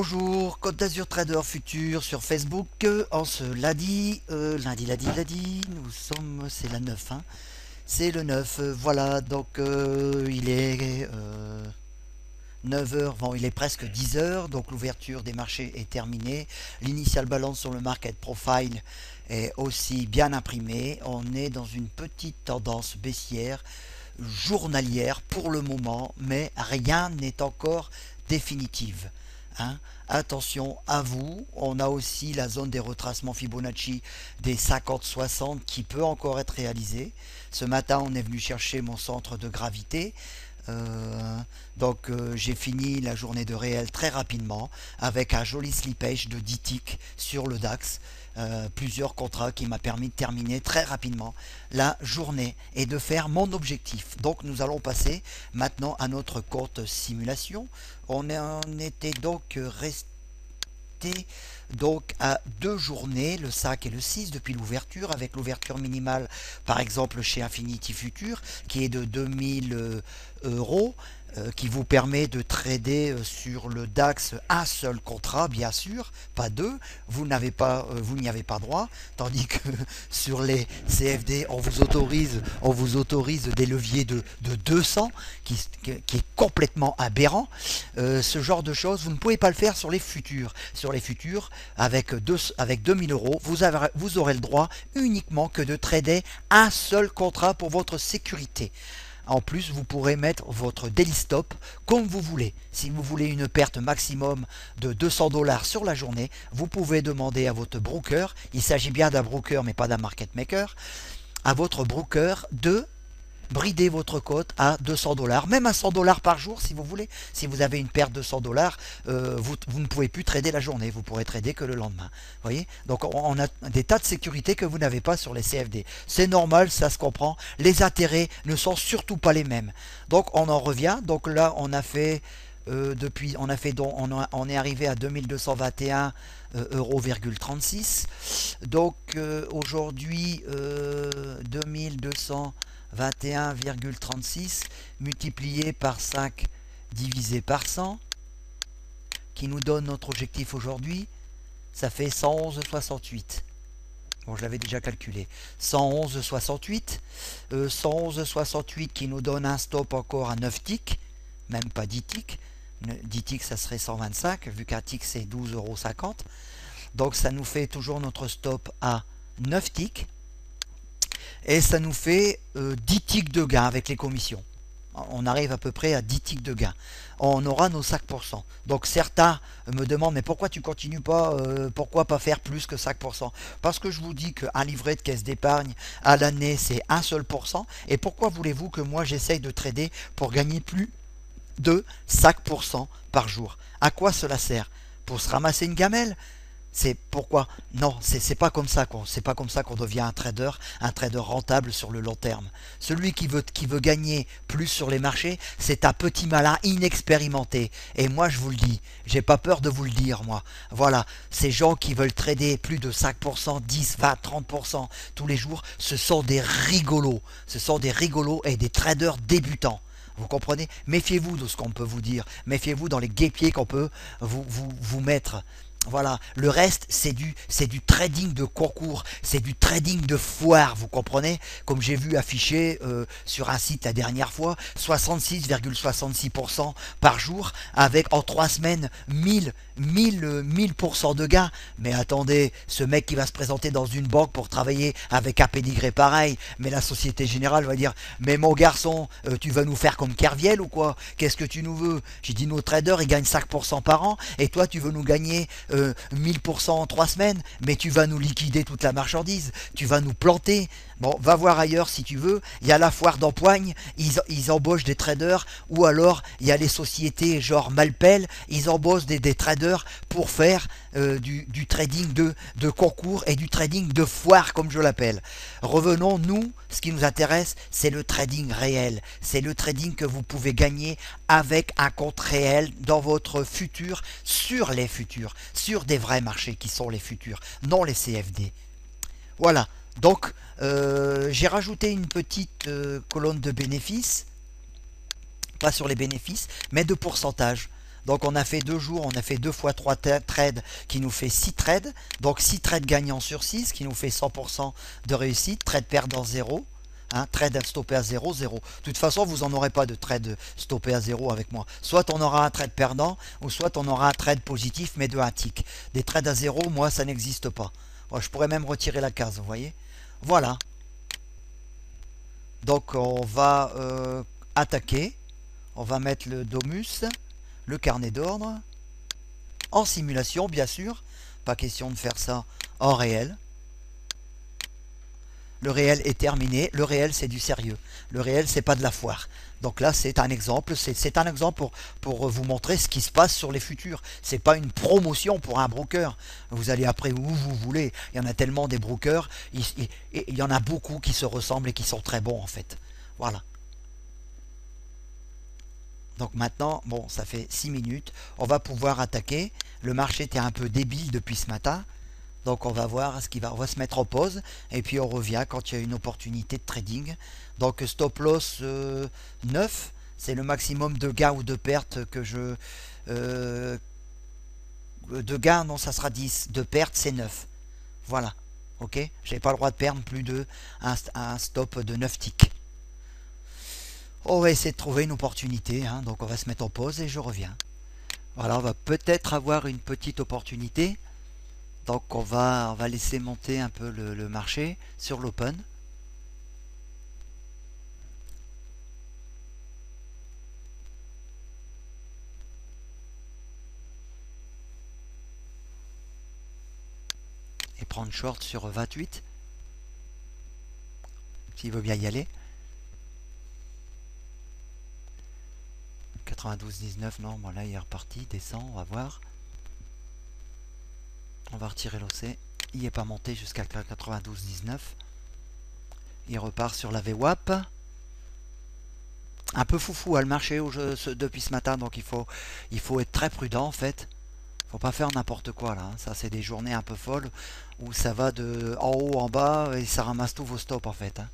Bonjour, Côte d'Azur Trader Futur sur Facebook. En ce lundi, nous sommes, c'est la 9, hein. C'est le 9, voilà, donc il est 9 heures, bon, il est presque 10 heures, donc l'ouverture des marchés est terminée. L'initial balance sur le market profile est aussi bien imprimé. On est dans une petite tendance baissière journalière pour le moment, mais rien n'est encore définitif, hein. Attention à vous, on a aussi la zone des retracements Fibonacci des 50-60 qui peut encore être réalisée. Ce matin, on est venu chercher mon centre de gravité. Euh, j'ai fini la journée de réel très rapidement avec un joli slippage de 10 ticks sur le DAX, plusieurs contrats qui m'a permis de terminer très rapidement la journée et de faire mon objectif. Donc nous allons passer maintenant à notre courte simulation. On était donc resté à 2 journées, le 5 et le 6 depuis l'ouverture, avec l'ouverture minimale par exemple chez Infinity Future qui est de 2000 euros, qui vous permet de trader sur le DAX un seul contrat, bien sûr, pas deux, vous n'y avez pas droit, tandis que sur les CFD, on vous autorise des leviers de 200, qui est complètement aberrant. Ce genre de choses, vous ne pouvez pas le faire sur les futurs. Sur les futurs, avec 2000 euros, vous aurez le droit uniquement que de trader un seul contrat pour votre sécurité. En plus, vous pourrez mettre votre daily stop comme vous voulez. Si vous voulez une perte maximum de 200 $ sur la journée, vous pouvez demander à votre broker, il s'agit bien d'un broker mais pas d'un market maker, à votre broker de brider votre cote à 200 $, même à 100 $ par jour si vous voulez. Si vous avez une perte de 100 $, vous ne pouvez plus trader la journée, vous pourrez trader que le lendemain. Voyez, donc on a des tas de sécurité que vous n'avez pas sur les CFD. C'est normal, ça se comprend. Les intérêts ne sont surtout pas les mêmes. Donc on en revient. Donc là on a fait on est arrivé à 2221 €,36. Donc aujourd'hui 2221,36 multiplié par 5 divisé par 100 qui nous donne notre objectif aujourd'hui, ça fait 111,68. Bon, je l'avais déjà calculé. 111,68. 111,68 qui nous donne un stop encore à 9 ticks, même pas 10 ticks. 10 ticks, ça serait 125, vu qu'un tick c'est 12,50 €. Donc ça nous fait toujours notre stop à 9 ticks. Et ça nous fait 10 ticks de gain avec les commissions. On arrive à peu près à 10 ticks de gain. On aura nos 5%. Donc certains me demandent, mais pourquoi tu continues pas, pourquoi pas faire plus que 5%? Parce que je vous dis qu'un livret de caisse d'épargne à l'année, c'est un seul pourcent. Et pourquoi voulez-vous que moi j'essaye de trader pour gagner plus de 5% par jour? À quoi cela sert? Pour se ramasser une gamelle? C'est pourquoi? Non, c'est pas comme ça qu'on devient un trader rentable sur le long terme. Celui qui veut gagner plus sur les marchés, c'est un petit malin inexpérimenté. Et moi je vous le dis, j'ai pas peur de vous le dire moi. Voilà, ces gens qui veulent trader plus de 5%, 10, 20, 30% tous les jours, ce sont des rigolos. Ce sont des rigolos et des traders débutants. Vous comprenez? Méfiez-vous de ce qu'on peut vous dire. Méfiez-vous dans les guêpiers qu'on peut vous mettre. Voilà, le reste c'est du trading de concours, c'est du trading de foire, vous comprenez? Comme j'ai vu affiché sur un site la dernière fois, 66,66% par jour, avec en 3 semaines 1000% de gains. Mais attendez, ce mec qui va se présenter dans une banque pour travailler avec un pédigré pareil, mais la Société Générale va dire, mais mon garçon, tu vas nous faire comme Kerviel ou quoi? Qu'est-ce que tu nous veux? J'ai dit, nos traders ils gagnent 5% par an, et toi tu veux nous gagner 1000% en 3 semaines, mais tu vas nous liquider toute la marchandise, tu vas nous planter. Bon, va voir ailleurs si tu veux, il y a la foire d'empoigne, ils embauchent des traders, ou alors il y a les sociétés genre Malpel, ils embauchent des traders pour faire du trading de concours et du trading de foire comme je l'appelle. Revenons, nous, ce qui nous intéresse, c'est le trading réel, c'est le trading que vous pouvez gagner avec un compte réel dans votre futur, sur les futurs, sur des vrais marchés qui sont les futurs, non les CFD. Voilà, donc j'ai rajouté une petite colonne de bénéfices, pas sur les bénéfices, mais de pourcentage. Donc on a fait 2 jours, on a fait 2 fois 3 trades qui nous fait 6 trades. Donc 6 trades gagnants sur 6 qui nous fait 100% de réussite. Trade perdant 0. Hein, trade stoppé à 0, 0. De toute façon, vous n'en aurez pas de trade stoppé à 0 avec moi. Soit on aura un trade perdant, ou soit on aura un trade positif, mais de un tick. Des trades à 0, moi, ça n'existe pas. Moi, je pourrais même retirer la case, vous voyez. Voilà. Donc, on va attaquer. On va mettre le Domus, le carnet d'ordre, en simulation, bien sûr. Pas question de faire ça en réel. Le réel est terminé. Le réel, c'est du sérieux. Le réel, c'est pas de la foire. Donc là, c'est un exemple. C'est un exemple pour vous montrer ce qui se passe sur les futurs. C'est pas une promotion pour un broker. Vous allez après où vous voulez. Il y en a tellement des brokers. Il y en a beaucoup qui se ressemblent et qui sont très bons en fait. Voilà. Donc maintenant, bon, ça fait 6 minutes. On va pouvoir attaquer. Le marché était un peu débile depuis ce matin. Donc on va voir ce qui va, on va se mettre en pause et puis on revient quand il y a une opportunité de trading. Donc stop loss 9, c'est le maximum de gains ou de pertes que je... de gains, non, ça sera 10. De pertes, c'est 9. Voilà. Ok. Je n'ai pas le droit de perdre plus de un stop de 9 ticks. On va essayer de trouver une opportunité. Hein, donc on va se mettre en pause et je reviens. Voilà, on va peut-être avoir une petite opportunité. Donc on va laisser monter un peu le marché sur l'open. Et prendre short sur 28. S'il veut bien y aller. 92,19, non, bon là il est reparti, descend, on va voir. On va retirer l'OC. Il n'est pas monté jusqu'à 92,19. Il repart sur la VWAP. Un peu foufou à le marché depuis ce matin, donc il faut être très prudent en fait. Faut pas faire n'importe quoi là. Ça c'est des journées un peu folles où ça va de en haut en bas et ça ramasse tous vos stops en fait. Hein.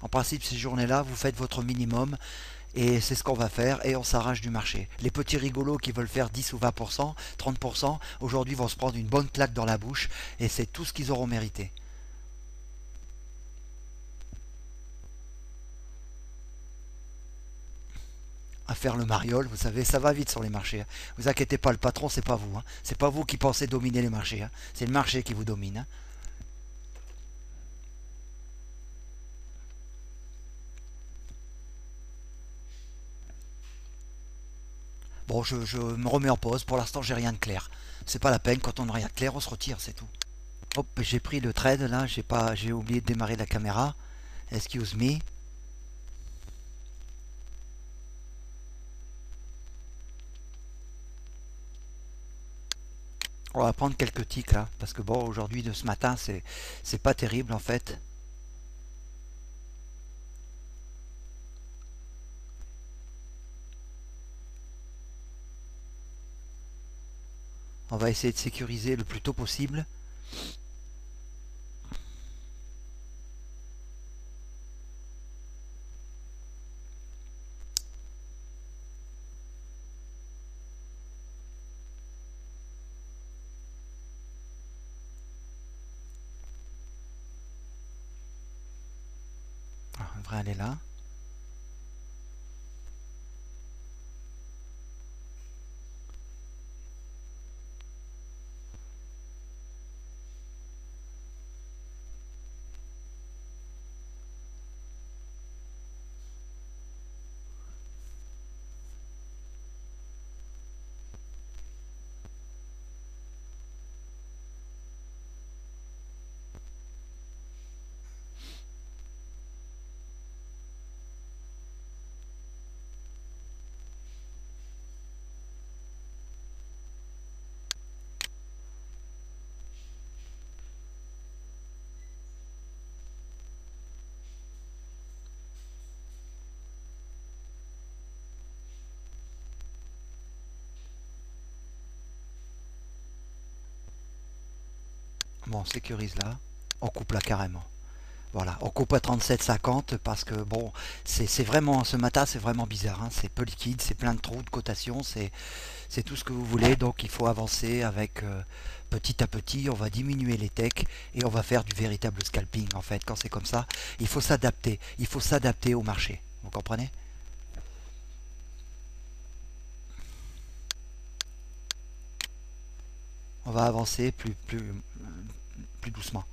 En principe, ces journées-là, vous faites votre minimum et c'est ce qu'on va faire et on s'arrache du marché. Les petits rigolos qui veulent faire 10 ou 20%, 30%, aujourd'hui vont se prendre une bonne claque dans la bouche et c'est tout ce qu'ils auront mérité. À faire le mariole, vous savez, ça va vite sur les marchés. Hein. Vous inquiétez pas, le patron, c'est pas vous. Hein. C'est pas vous qui pensez dominer les marchés. Hein. C'est le marché qui vous domine. Hein. Bon, je me remets en pause. Pour l'instant, j'ai rien de clair. C'est pas la peine. Quand on n'a rien de clair, on se retire, c'est tout. Hop, j'ai pris le trade là. J'ai oublié de démarrer la caméra. Excuse me. On va prendre quelques ticks là, parce que bon, aujourd'hui de ce matin, c'est pas terrible en fait. On va essayer de sécuriser le plus tôt possible. Ah, on devrait aller là. Bon, on sécurise là. On coupe là carrément. Voilà, on coupe à 37,50 parce que bon, c'est vraiment, ce matin c'est vraiment bizarre, hein. C'est peu liquide, c'est plein de trous de cotation, c'est tout ce que vous voulez, donc il faut avancer avec petit à petit, on va diminuer les techs et on va faire du véritable scalping en fait. Quand c'est comme ça, il faut s'adapter au marché, vous comprenez? On va avancer plus doucement.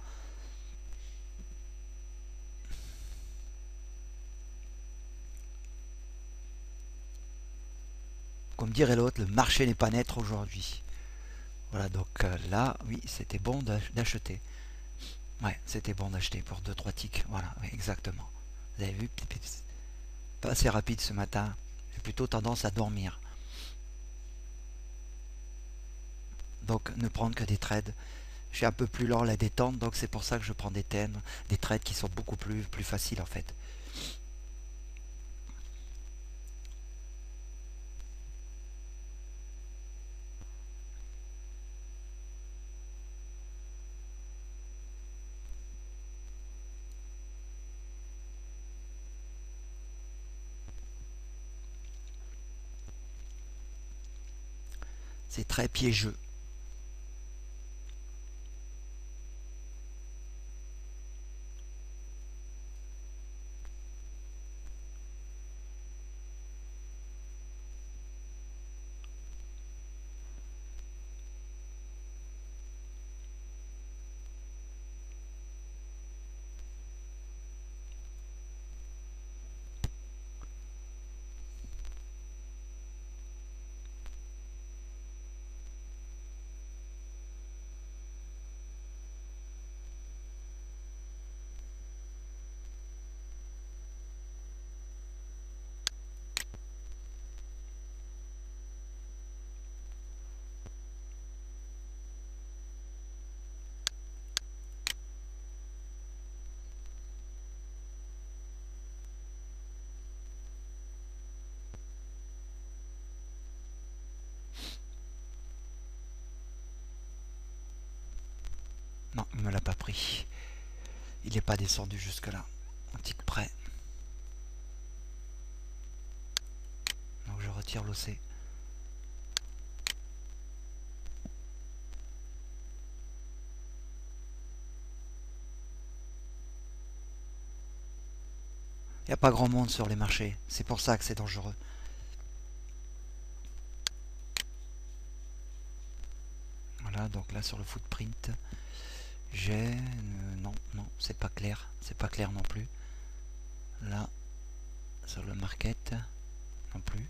Comme dirait l'autre, le marché n'est pas net aujourd'hui. Voilà, donc là, oui, c'était bon d'acheter. Ouais, c'était bon d'acheter pour deux trois ticks. Voilà, oui, exactement. Vous avez vu, pas assez rapide ce matin. J'ai plutôt tendance à dormir. Donc ne prendre que des trades. Je suis un peu plus lent à la détente, donc c'est pour ça que je prends des trades qui sont beaucoup plus faciles en fait. C'est très piégeux. Non, il ne me l'a pas pris. Il n'est pas descendu jusque là. Un tic près. Donc je retire l'OC. Il n'y a pas grand monde sur les marchés. C'est pour ça que c'est dangereux. Voilà, donc là sur le footprint, j'ai... non, non, c'est pas clair. C'est pas clair non plus. Là, sur le market, non plus.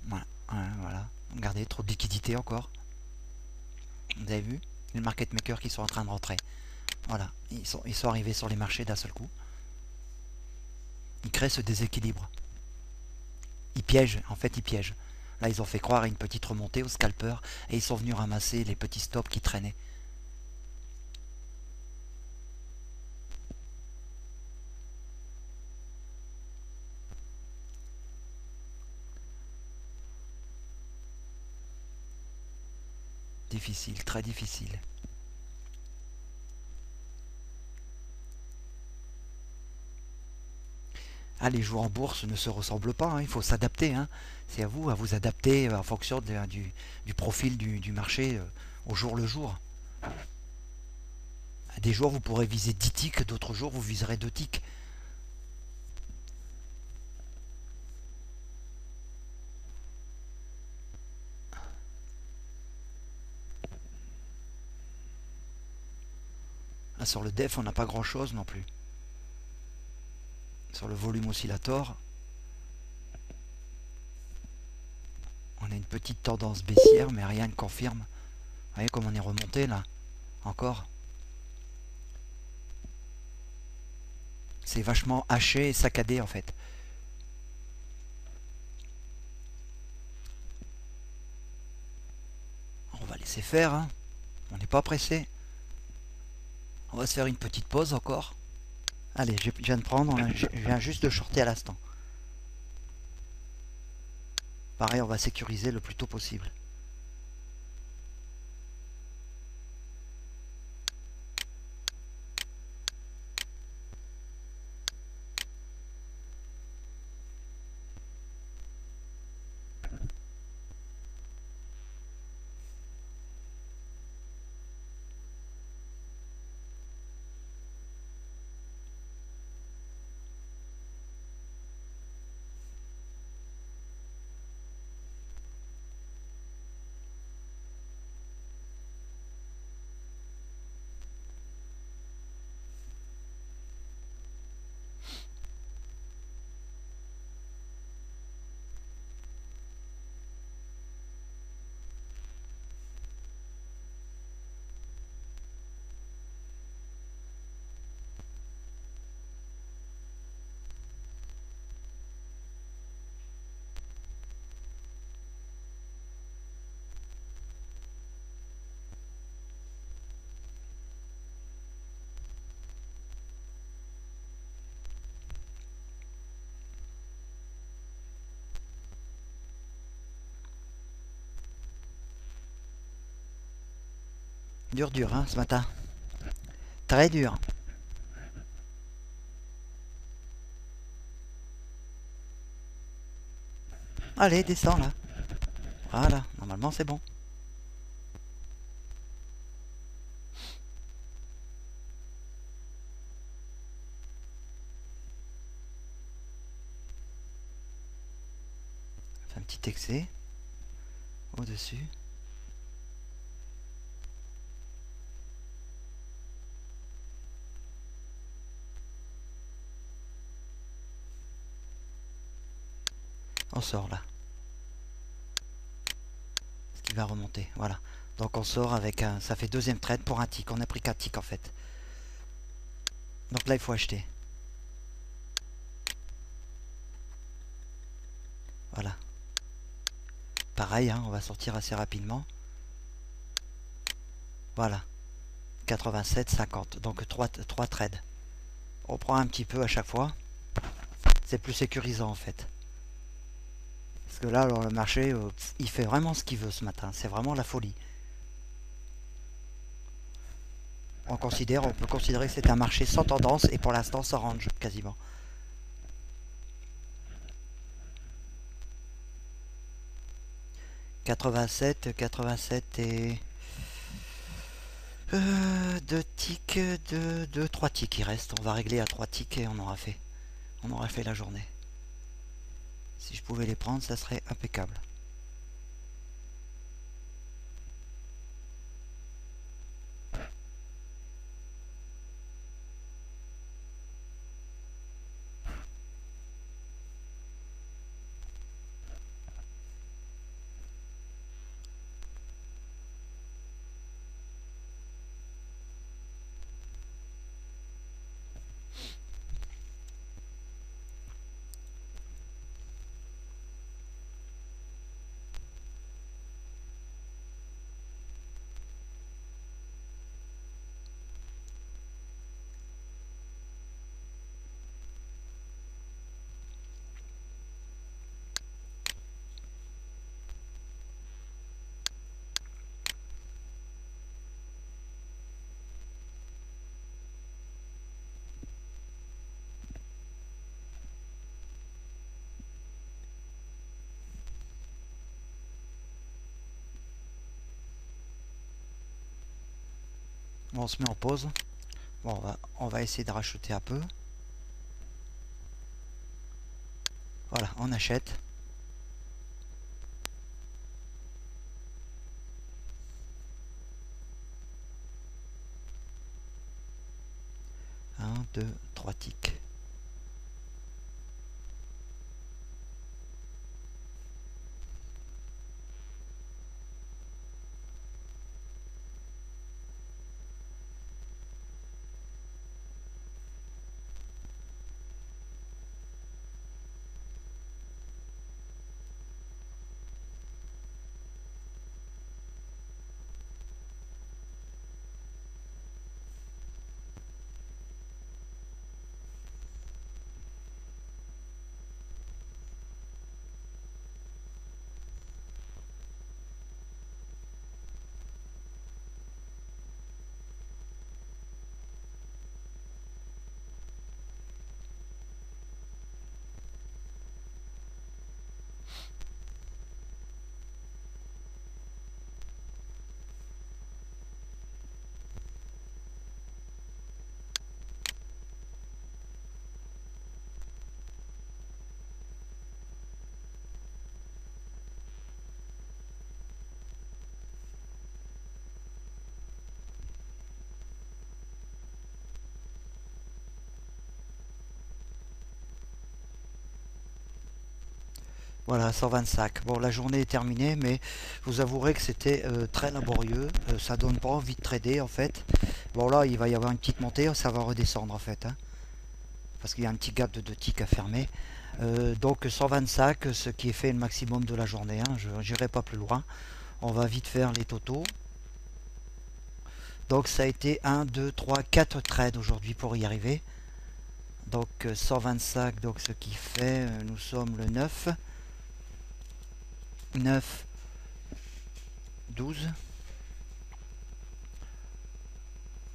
Voilà, voilà. Regardez, trop de liquidité encore. Vous avez vu? Les market makers qui sont en train de rentrer. Voilà, ils sont arrivés sur les marchés d'un seul coup. Ils créent ce déséquilibre. Ils piègent, en fait ils piègent. Là ils ont fait croire à une petite remontée aux scalpers et ils sont venus ramasser les petits stops qui traînaient. Difficile, très difficile. Ah, les jours en bourse ne se ressemblent pas, hein, il faut s'adapter, hein. C'est à vous adapter en fonction du profil du marché au jour le jour. À des jours vous pourrez viser 10 ticks, d'autres jours vous viserez 2 ticks. Là sur le def on n'a pas grand chose non plus. Sur le volume oscillator, on a une petite tendance baissière mais rien ne confirme. Vous voyez comme on est remonté là, encore. C'est vachement haché et saccadé en fait. On va laisser faire, hein. On n'est pas pressé. On va se faire une petite pause encore. Allez, je viens de prendre, je viens juste de shorter à l'instant. Pareil, on va sécuriser le plus tôt possible. Dur, hein, ce matin. Très dur. Allez, descends là. Voilà, normalement c'est bon. Fais un petit excès au-dessus. On sort là. Ce qui va remonter. Voilà. Donc on sort avec un. Ça fait deuxième trade pour un tick. On a pris 4 ticks en fait. Donc là il faut acheter. Voilà. Pareil, hein, on va sortir assez rapidement. Voilà. 87, 50. Donc 3 trades. On prend un petit peu à chaque fois. C'est plus sécurisant en fait. Parce que là, alors, le marché, il fait vraiment ce qu'il veut ce matin. C'est vraiment la folie. On peut considérer que c'est un marché sans tendance et pour l'instant sans range quasiment. « 87 et... 2 ticks, 3 ticks il reste. On va régler à 3 ticks et on aura fait. On aura fait la journée. Si je pouvais les prendre, ça serait impeccable. Bon, on se met en pause. Bon, on va essayer de racheter un peu. Voilà, on achète. Un, deux, 3 ticks. Voilà, 125. Bon, la journée est terminée, mais vous avouerez que c'était très laborieux. Ça donne pas envie de trader en fait. Bon, là, il va y avoir une petite montée, ça va redescendre en fait, hein, parce qu'il y a un petit gap de 2 ticks à fermer. Donc 125, ce qui est fait le maximum de la journée. Hein. Je n'irai pas plus loin. On va vite faire les totaux. Donc ça a été 1, 2, 3, 4 trades aujourd'hui pour y arriver. Donc 125, donc ce qui fait, nous sommes le 9. 9, 12,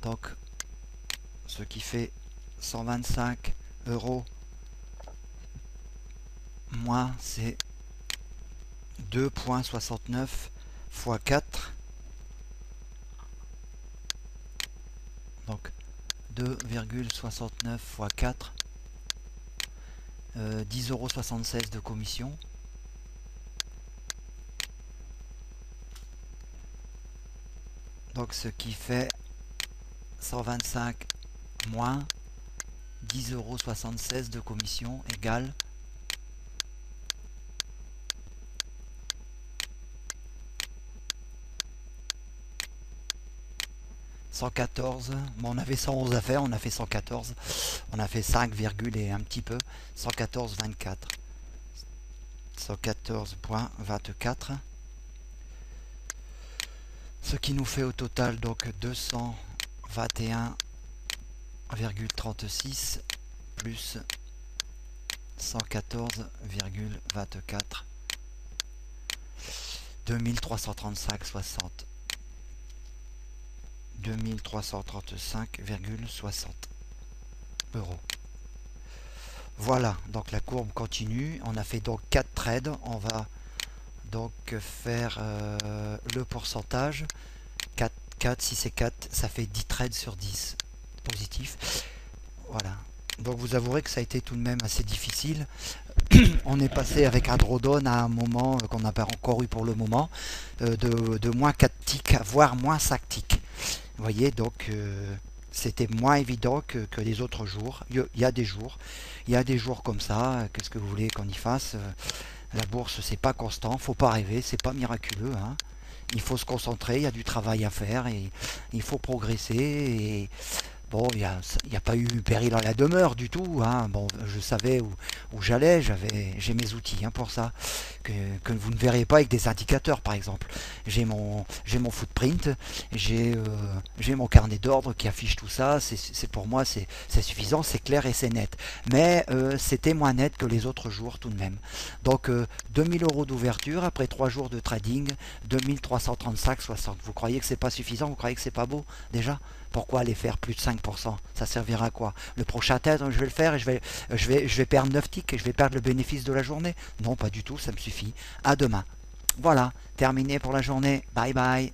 Donc, ce qui fait 125 euros moins, c'est 2,69 fois 4. Donc 2,69 fois 4, 10,76 € de commission. Donc ce qui fait 125 moins 10,76 € de commission égale 114. Bon, on avait 111 à faire, on a fait 114. On a fait 5, et un petit peu. 114,24. 114,24. Ce qui nous fait au total donc 221,36 plus 114,24. 2335,60. 2335,60 €. Voilà, donc la courbe continue. On a fait donc 4 trades. On va donc faire le pourcentage. 4, si c'est 4, ça fait 10 trades sur 10 positif. Voilà. Donc vous avouerez que ça a été tout de même assez difficile. On est passé avec un drawdown à un moment qu'on n'a pas encore eu pour le moment, de moins 4 ticks, voire moins 5 ticks. Vous voyez, donc c'était moins évident que les autres jours. Il y a des jours comme ça. Qu'est-ce que vous voulez qu'on y fasse? La bourse, c'est pas constant, faut pas rêver, c'est pas miraculeux, hein. Il faut se concentrer, il y a du travail à faire et il faut progresser. Et bon, il n'y a pas eu péril à la demeure du tout, hein. Bon, je savais où j'allais, j'ai mes outils, hein, pour ça, que vous ne verrez pas avec des indicateurs, par exemple. J'ai mon footprint, j'ai mon carnet d'ordre qui affiche tout ça. C'est pour moi, c'est suffisant, c'est clair et c'est net. Mais c'était moins net que les autres jours tout de même. Donc 2000 € d'ouverture après 3 jours de trading, 2335,60. Vous croyez que c'est pas suffisant? Vous croyez que c'est pas beau déjà? Pourquoi aller faire plus de 5%? Ça servira à quoi? Le prochain test, je vais le faire et je vais perdre 9 ticks et je vais perdre le bénéfice de la journée? Non, pas du tout, ça me suffit. À demain. Voilà, terminé pour la journée. Bye bye.